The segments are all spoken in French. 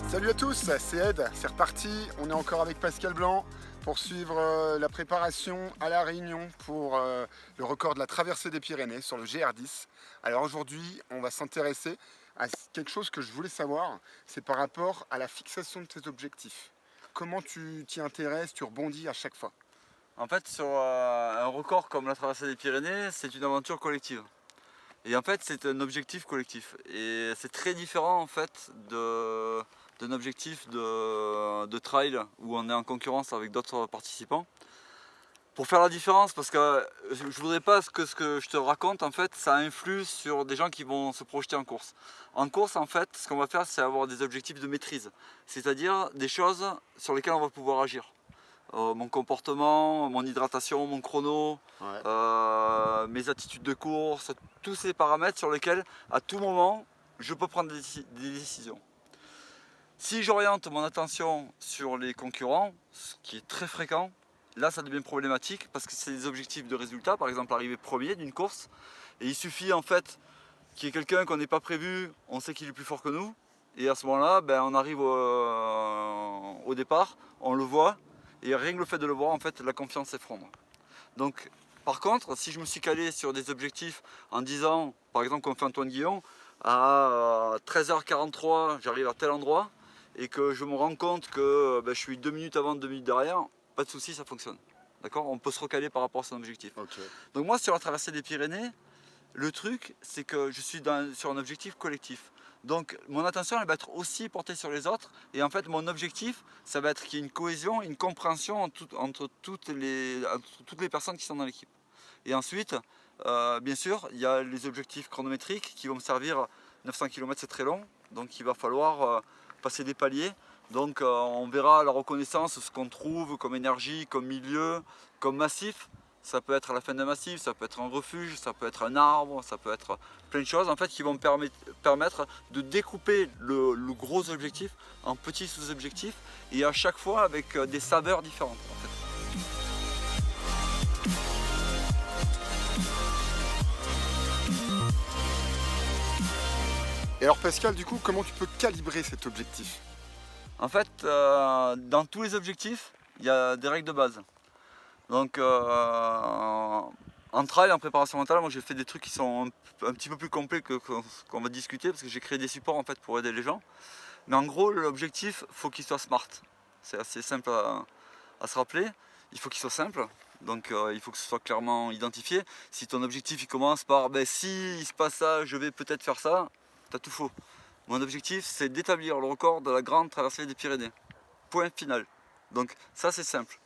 Salut à tous, c'est Ed, c'est reparti, on est encore avec Pascal Blanc pour suivre la préparation à La Réunion pour le record de la traversée des Pyrénées sur le GR10. Alors aujourd'hui, on va s'intéresser à quelque chose que je voulais savoir, c'est par rapport à la fixation de tes objectifs. Comment tu t'y intéresses, tu rebondis à chaque fois? En fait, sur un record comme la traversée des Pyrénées, c'est une aventure collective. Et en fait, c'est un objectif collectif. Et c'est très différent en fait d'un objectif de trail où on est en concurrence avec d'autres participants. Pour faire la différence, parce que je ne voudrais pas que ce que je te raconte, en fait, ça influe sur des gens qui vont se projeter en course. En course, en fait, ce qu'on va faire, c'est avoir des objectifs de maîtrise, c'est-à-dire des choses sur lesquelles on va pouvoir agir. Mon comportement, mon hydratation, mon chrono, Ouais. mes attitudes de course, tous ces paramètres sur lesquels, à tout moment, je peux prendre des décisions. Si j'oriente mon attention sur les concurrents, ce qui est très fréquent, là ça devient problématique parce que c'est des objectifs de résultat, par exemple arriver premier d'une course, et il suffit en fait qu'il y ait quelqu'un qu'on n'ait pas prévu, on sait qu'il est plus fort que nous, et à ce moment-là, on arrive au départ, on le voit, et rien que le fait de le voir, en fait, la confiance s'effondre. Donc, par contre, si je me suis calé sur des objectifs en disant, par exemple comme fait Antoine Guillon, à 13h43, j'arrive à tel endroit, et que je me rends compte que je suis 2 minutes avant, 2 minutes derrière, pas de souci, ça fonctionne. D'accord? On peut se recaler par rapport à son objectif. Okay. Donc moi, sur la traversée des Pyrénées, le truc, c'est que je suis sur un objectif collectif. Donc mon attention, elle va être aussi portée sur les autres. Et en fait, mon objectif, ça va être qu'il y ait une cohésion, une compréhension entre toutes les personnes qui sont dans l'équipe. Et ensuite, bien sûr, il y a les objectifs chronométriques qui vont me servir. 900 km, c'est très long. Donc il va falloir passer des paliers. Donc on verra à la reconnaissance ce qu'on trouve comme énergie, comme milieu, comme massif. Ça peut être à la fin d'un massif, ça peut être un refuge, ça peut être un arbre, ça peut être plein de choses en fait qui vont permettre de découper le gros objectif en petits sous-objectifs et à chaque fois avec des saveurs différentes en fait. Et alors Pascal, du coup, comment tu peux calibrer cet objectif? En fait, dans tous les objectifs, il y a des règles de base. Donc en trail, en préparation mentale, moi j'ai fait des trucs qui sont un petit peu plus complets qu'on va discuter parce que j'ai créé des supports en fait pour aider les gens. Mais en gros, l'objectif, faut qu'il soit smart. C'est assez simple à se rappeler. Il faut qu'il soit simple. Donc il faut que ce soit clairement identifié. Si ton objectif il commence par si il se passe ça, je vais peut-être faire ça, t'as tout faux. Mon objectif, c'est d'établir le record de la grande traversée des Pyrénées. Point final. Donc ça c'est simple.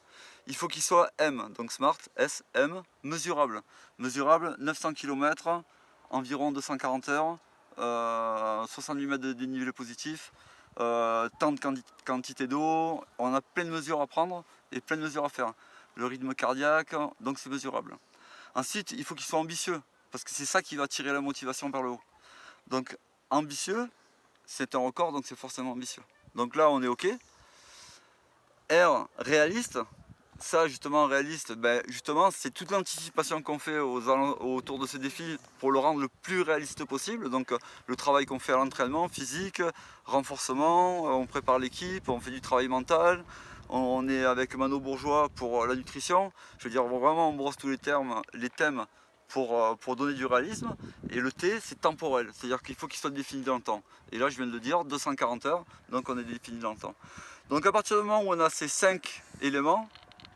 Il faut qu'il soit M, donc Smart, S-M, mesurable. Mesurable, 900 km, environ 240 heures, 68 mètres de dénivelé positif, tant de quantité d'eau. On a plein de mesures à prendre et plein de mesures à faire. Le rythme cardiaque, donc c'est mesurable. Ensuite, il faut qu'il soit ambitieux, parce que c'est ça qui va tirer la motivation vers le haut. Donc ambitieux, c'est un record, donc c'est forcément ambitieux. Donc là, on est OK. R, réaliste. Ça justement réaliste, justement c'est toute l'anticipation qu'on fait autour de ce défi pour le rendre le plus réaliste possible. Donc le travail qu'on fait à l'entraînement, physique, renforcement, on prépare l'équipe, on fait du travail mental, on est avec Mano Bourgeois pour la nutrition. Je veux dire vraiment on brosse tous les thèmes pour donner du réalisme. Et le T c'est temporel, c'est-à-dire qu'il faut qu'il soit défini dans le temps. Et là je viens de le dire, 240 heures, donc on est défini dans le temps. Donc à partir du moment où on a ces 5 éléments,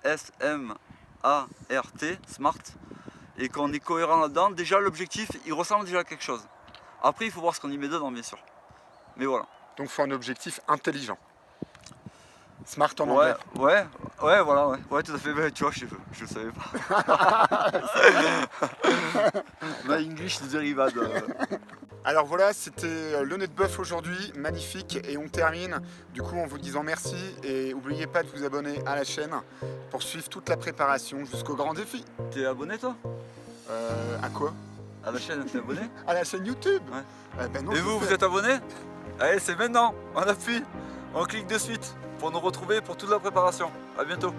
S, M, A, R, T, SMART, et qu'on est cohérent là-dedans, déjà l'objectif, il ressemble déjà à quelque chose. Après, il faut voir ce qu'on y met dedans, bien sûr. Mais voilà. Donc il faut un objectif intelligent. Smart en anglais. Ouais, voilà, ouais, tout à fait, tu vois, je le savais pas. My English is very bad. Alors voilà, c'était le nez de bœuf aujourd'hui, magnifique, et on termine du coup en vous disant merci et n'oubliez pas de vous abonner à la chaîne pour suivre toute la préparation jusqu'au grand défi. T'es abonné toi? À quoi? À la chaîne, t'es abonné? À la chaîne YouTube. Ouais. Ben non, et vous êtes abonné? Allez, c'est maintenant, on appuie, on clique de suite pour nous retrouver pour toute la préparation. À bientôt.